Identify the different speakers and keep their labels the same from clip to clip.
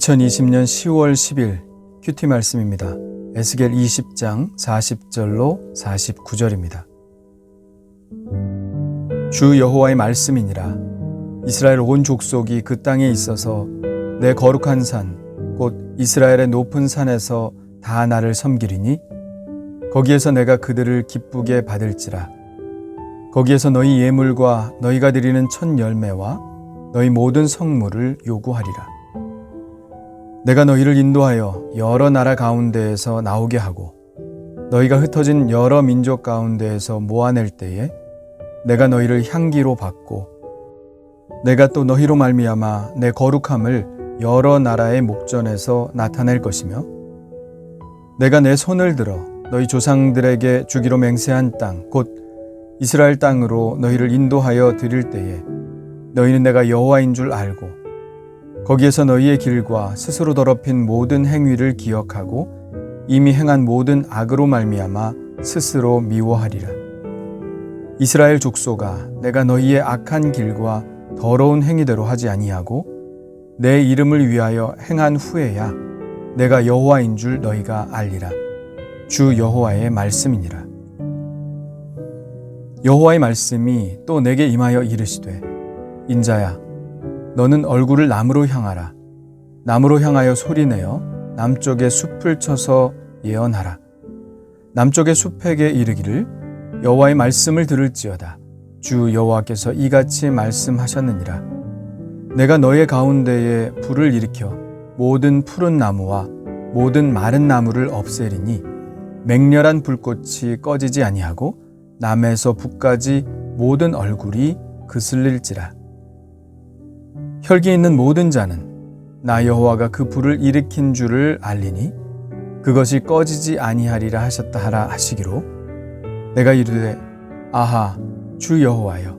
Speaker 1: 2020년 10월 10일 큐티 말씀입니다. 에스겔 20장 40절로 49절입니다. 주 여호와의 말씀이니라. 이스라엘 온 족속이 그 땅에 있어서 내 거룩한 산 곧 이스라엘의 높은 산에서 다 나를 섬기리니 거기에서 내가 그들을 기쁘게 받을지라. 거기에서 너희 예물과 너희가 드리는 첫 열매와 너희 모든 성물을 요구하리라. 내가 너희를 인도하여 여러 나라 가운데에서 나오게 하고 너희가 흩어진 여러 민족 가운데에서 모아낼 때에 내가 너희를 향기로 받고 내가 또 너희로 말미암아 내 거룩함을 여러 나라의 목전에서 나타낼 것이며 내가 내 손을 들어 너희 조상들에게 주기로 맹세한 땅 곧 이스라엘 땅으로 너희를 인도하여 드릴 때에 너희는 내가 여호와인 줄 알고 거기에서 너희의 길과 스스로 더럽힌 모든 행위를 기억하고 이미 행한 모든 악으로 말미암아 스스로 미워하리라. 이스라엘 족속아, 내가 너희의 악한 길과 더러운 행위대로 하지 아니하고 내 이름을 위하여 행한 후에야 내가 여호와인 줄 너희가 알리라. 주 여호와의 말씀이니라. 여호와의 말씀이 또 내게 임하여 이르시되 인자야, 너는 얼굴을 남으로 향하라. 남으로 향하여 소리내어 남쪽의 숲을 쳐서 예언하라. 남쪽의 숲에게 이르기를 여호와의 말씀을 들을지어다. 주 여호와께서 이같이 말씀하셨느니라. 내가 너의 가운데에 불을 일으켜 모든 푸른 나무와 모든 마른 나무를 없애리니 맹렬한 불꽃이 꺼지지 아니하고 남에서 북까지 모든 얼굴이 그슬릴지라. 혈기 있는 모든 자는 나 여호와가 그 불을 일으킨 줄을 알리니 그것이 꺼지지 아니하리라 하셨다 하라 하시기로 내가 이르되 아하 주 여호와여,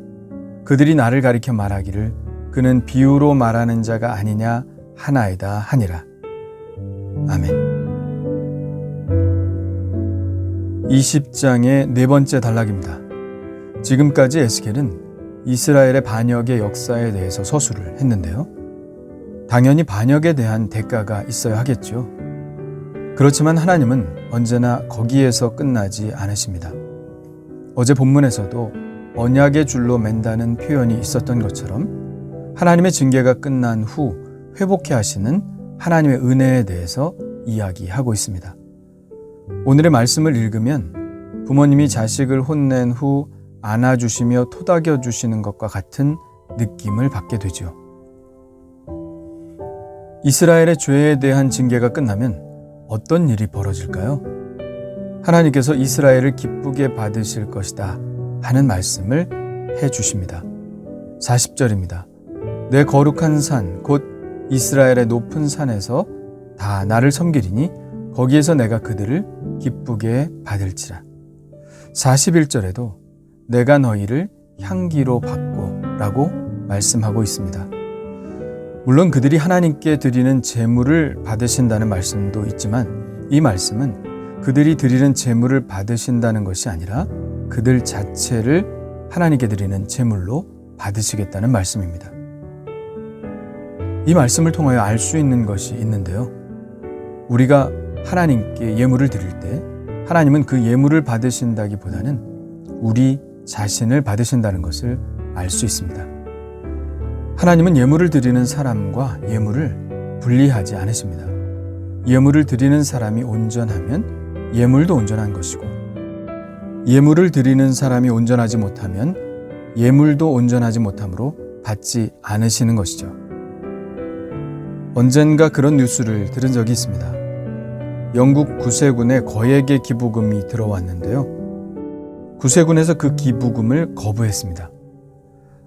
Speaker 1: 그들이 나를 가리켜 말하기를 그는 비유로 말하는 자가 아니냐 하나이다 하니라. 아멘. 20장의 네 번째 단락입니다. 지금까지 에스겔은 이스라엘의 반역의 역사에 대해서 서술을 했는데요. 당연히 반역에 대한 대가가 있어야 하겠죠. 그렇지만 하나님은 언제나 거기에서 끝나지 않으십니다. 어제 본문에서도 언약의 줄로 맨다는 표현이 있었던 것처럼 하나님의 징계가 끝난 후 회복해 하시는 하나님의 은혜에 대해서 이야기하고 있습니다. 오늘의 말씀을 읽으면 부모님이 자식을 혼낸 후 안아주시며 토닥여 주시는 것과 같은 느낌을 받게 되죠. 이스라엘의 죄에 대한 징계가 끝나면 어떤 일이 벌어질까요? 하나님께서 이스라엘을 기쁘게 받으실 것이다 하는 말씀을 해주십니다. 40절입니다. 내 거룩한 산 곧 이스라엘의 높은 산에서 다 나를 섬기리니 거기에서 내가 그들을 기쁘게 받을지라. 41절에도 내가 너희를 향기로 받고 라고 말씀하고 있습니다. 물론 그들이 하나님께 드리는 제물을 받으신다는 말씀도 있지만 이 말씀은 그들이 드리는 제물을 받으신다는 것이 아니라 그들 자체를 하나님께 드리는 제물로 받으시겠다는 말씀입니다. 이 말씀을 통하여 알 수 있는 것이 있는데요. 우리가 하나님께 예물을 드릴 때 하나님은 그 예물을 받으신다기보다는 우리 자신을 받으신다는 것을 알 수 있습니다. 하나님은 예물을 드리는 사람과 예물을 분리하지 않으십니다. 예물을 드리는 사람이 온전하면 예물도 온전한 것이고 예물을 드리는 사람이 온전하지 못하면 예물도 온전하지 못함으로 받지 않으시는 것이죠. 언젠가 그런 뉴스를 들은 적이 있습니다. 영국 구세군에 거액의 기부금이 들어왔는데요. 구세군에서 그 기부금을 거부했습니다.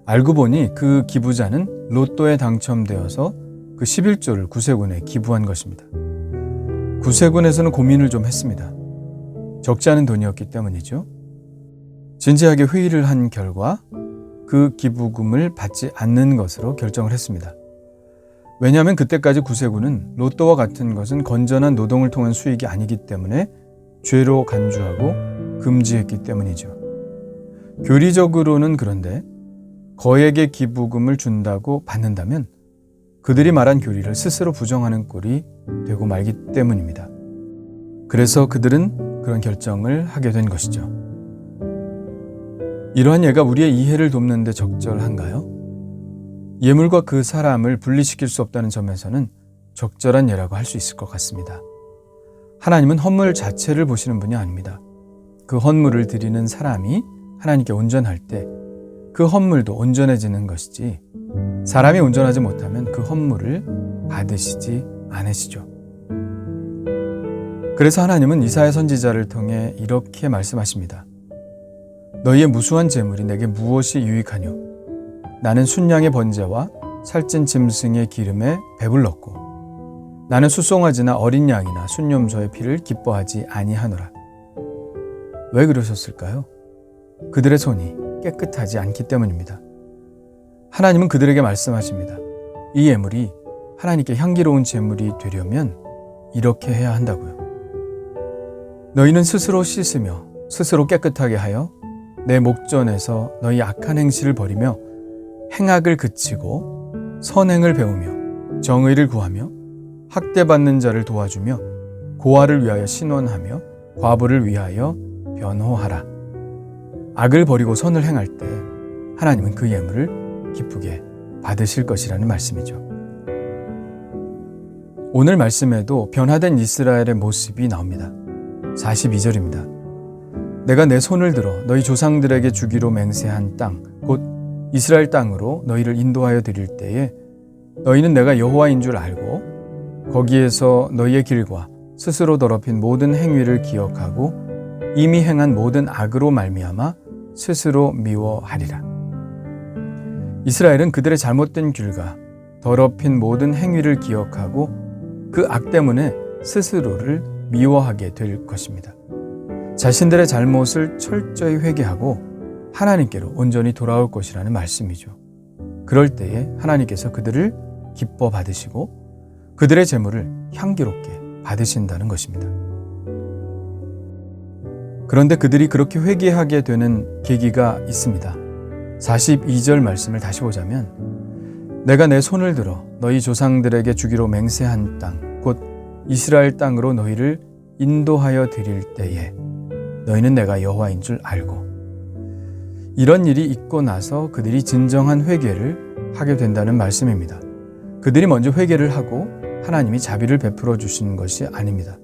Speaker 1: 알고 보니 그 기부자는 로또에 당첨되어서 그 11조를 구세군에 기부한 것입니다. 구세군에서는 고민을 좀 했습니다. 적지 않은 돈이었기 때문이죠. 진지하게 회의를 한 결과 그 기부금을 받지 않는 것으로 결정을 했습니다. 왜냐하면 그때까지 구세군은 로또와 같은 것은 건전한 노동을 통한 수익이 아니기 때문에 죄로 간주하고 금지했기 때문이죠. 교리적으로는 그런데 거액의 기부금을 준다고 받는다면 그들이 말한 교리를 스스로 부정하는 꼴이 되고 말기 때문입니다. 그래서 그들은 그런 결정을 하게 된 것이죠. 이러한 예가 우리의 이해를 돕는 데 적절한가요? 예물과 그 사람을 분리시킬 수 없다는 점에서는 적절한 예라고 할 수 있을 것 같습니다. 하나님은 헌물 자체를 보시는 분이 아닙니다. 그 헌물을 드리는 사람이 하나님께 온전할 때 그 헌물도 온전해지는 것이지, 사람이 온전하지 못하면 그 헌물을 받으시지 않으시죠. 그래서 하나님은 이사야 선지자를 통해 이렇게 말씀하십니다. 너희의 무수한 재물이 내게 무엇이 유익하뇨? 나는 순양의 번제와 살찐 짐승의 기름에 배불렀고 나는 수송아지나 어린 양이나 순념소의 피를 기뻐하지 아니하노라. 왜 그러셨을까요? 그들의 손이 깨끗하지 않기 때문입니다. 하나님은 그들에게 말씀하십니다. 이 예물이 하나님께 향기로운 제물이 되려면 이렇게 해야 한다고요. 너희는 스스로 씻으며 스스로 깨끗하게 하여 내 목전에서 너희 악한 행실을 버리며 행악을 그치고 선행을 배우며 정의를 구하며 학대받는 자를 도와주며 고아를 위하여 신원하며 과부를 위하여 변호하라. 악을 버리고 선을 행할 때 하나님은 그 예물을 기쁘게 받으실 것이라는 말씀이죠. 오늘 말씀에도 변화된 이스라엘의 모습이 나옵니다. 42절입니다. 내가 내 손을 들어 너희 조상들에게 주기로 맹세한 땅, 곧 이스라엘 땅으로 너희를 인도하여 드릴 때에 너희는 내가 여호와인 줄 알고 거기에서 너희의 길과 스스로 더럽힌 모든 행위를 기억하고 이미 행한 모든 악으로 말미암아 스스로 미워하리라. 이스라엘은 그들의 잘못된 길과 더럽힌 모든 행위를 기억하고 그 악 때문에 스스로를 미워하게 될 것입니다. 자신들의 잘못을 철저히 회개하고 하나님께로 온전히 돌아올 것이라는 말씀이죠. 그럴 때에 하나님께서 그들을 기뻐 받으시고 그들의 재물을 향기롭게 받으신다는 것입니다. 그런데 그들이 그렇게 회개하게 되는 계기가 있습니다. 42절 말씀을 다시 보자면 내가 내 손을 들어 너희 조상들에게 주기로 맹세한 땅, 곧 이스라엘 땅으로 너희를 인도하여 드릴 때에 너희는 내가 여호와인 줄 알고, 이런 일이 있고 나서 그들이 진정한 회개를 하게 된다는 말씀입니다. 그들이 먼저 회개를 하고 하나님이 자비를 베풀어 주신 것이 아닙니다.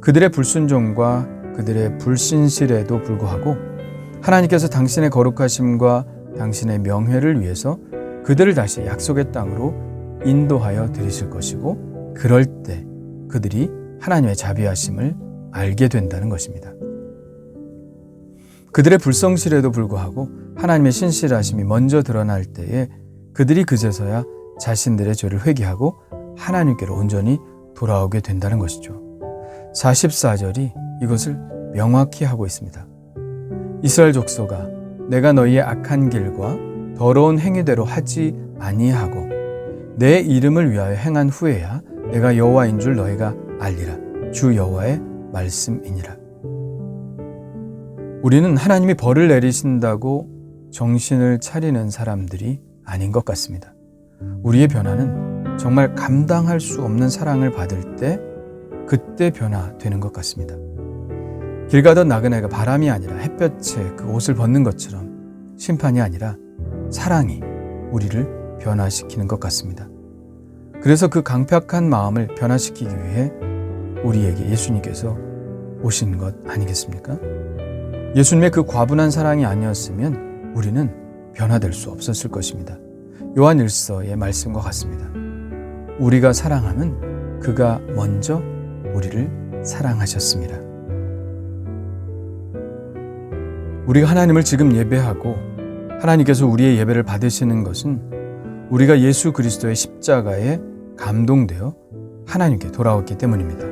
Speaker 1: 그들의 불순종과 그들의 불신실에도 불구하고 하나님께서 당신의 거룩하심과 당신의 명예를 위해서 그들을 다시 약속의 땅으로 인도하여 드리실 것이고, 그럴 때 그들이 하나님의 자비하심을 알게 된다는 것입니다. 그들의 불성실에도 불구하고 하나님의 신실하심이 먼저 드러날 때에 그들이 그제서야 자신들의 죄를 회개하고 하나님께로 온전히 돌아오게 된다는 것이죠. 44절이 이것을 명확히 하고 있습니다. 이스라엘 족속아, 내가 너희의 악한 길과 더러운 행위대로 하지 아니하고 내 이름을 위하여 행한 후에야 내가 여호와인 줄 너희가 알리라. 주 여호와의 말씀이니라. 우리는 하나님이 벌을 내리신다고 정신을 차리는 사람들이 아닌 것 같습니다. 우리의 변화는 정말 감당할 수 없는 사랑을 받을 때 그때 변화되는 것 같습니다. 길 가던 나그네가 바람이 아니라 햇볕에 그 옷을 벗는 것처럼 심판이 아니라 사랑이 우리를 변화시키는 것 같습니다. 그래서 그 강팍한 마음을 변화시키기 위해 우리에게 예수님께서 오신 것 아니겠습니까? 예수님의 그 과분한 사랑이 아니었으면 우리는 변화될 수 없었을 것입니다. 요한 1서의 말씀과 같습니다. 우리가 사랑하면 그가 먼저 우리를 사랑하셨습니다. 우리가 하나님을 지금 예배하고 하나님께서 우리의 예배를 받으시는 것은 우리가 예수 그리스도의 십자가에 감동되어 하나님께 돌아왔기 때문입니다.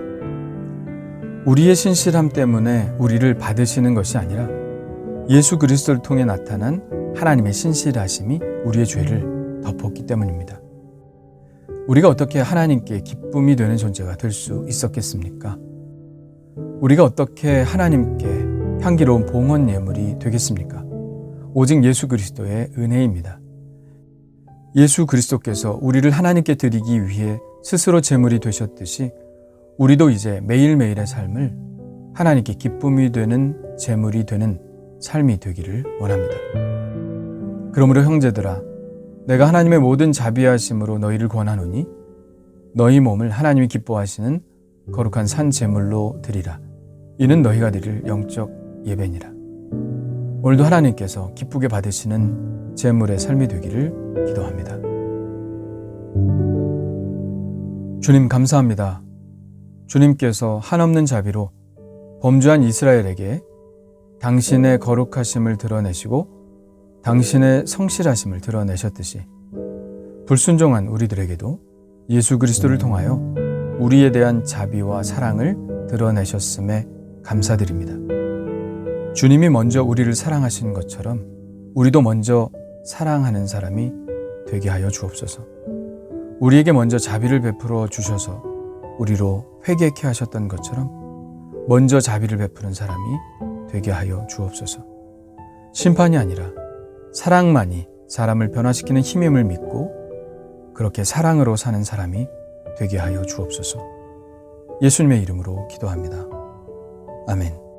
Speaker 1: 우리의 신실함 때문에 우리를 받으시는 것이 아니라 예수 그리스도를 통해 나타난 하나님의 신실하심이 우리의 죄를 덮었기 때문입니다. 우리가 어떻게 하나님께 기쁨이 되는 존재가 될 수 있었겠습니까? 우리가 어떻게 하나님께 향기로운 봉헌 예물이 되겠습니까? 오직 예수 그리스도의 은혜입니다. 예수 그리스도께서 우리를 하나님께 드리기 위해 스스로 제물이 되셨듯이 우리도 이제 매일매일의 삶을 하나님께 기쁨이 되는 제물이 되는 삶이 되기를 원합니다. 그러므로 형제들아, 내가 하나님의 모든 자비하심으로 너희를 권하노니 너희 몸을 하나님이 기뻐하시는 거룩한 산 제물로 드리라. 이는 너희가 드릴 영적 예배니라. 오늘도 하나님께서 기쁘게 받으시는 제물의 삶이 되기를 기도합니다. 주님 감사합니다. 주님께서 한없는 자비로 범죄한 이스라엘에게 당신의 거룩하심을 드러내시고 당신의 성실하심을 드러내셨듯이 불순종한 우리들에게도 예수 그리스도를 통하여 우리에 대한 자비와 사랑을 드러내셨음에 감사드립니다. 주님이 먼저 우리를 사랑하신 것처럼 우리도 먼저 사랑하는 사람이 되게 하여 주옵소서. 우리에게 먼저 자비를 베풀어 주셔서 우리로 회개케 하셨던 것처럼 먼저 자비를 베푸는 사람이 되게 하여 주옵소서. 심판이 아니라 사랑만이 사람을 변화시키는 힘임을 믿고 그렇게 사랑으로 사는 사람이 되게 하여 주옵소서. 예수님의 이름으로 기도합니다. 아멘.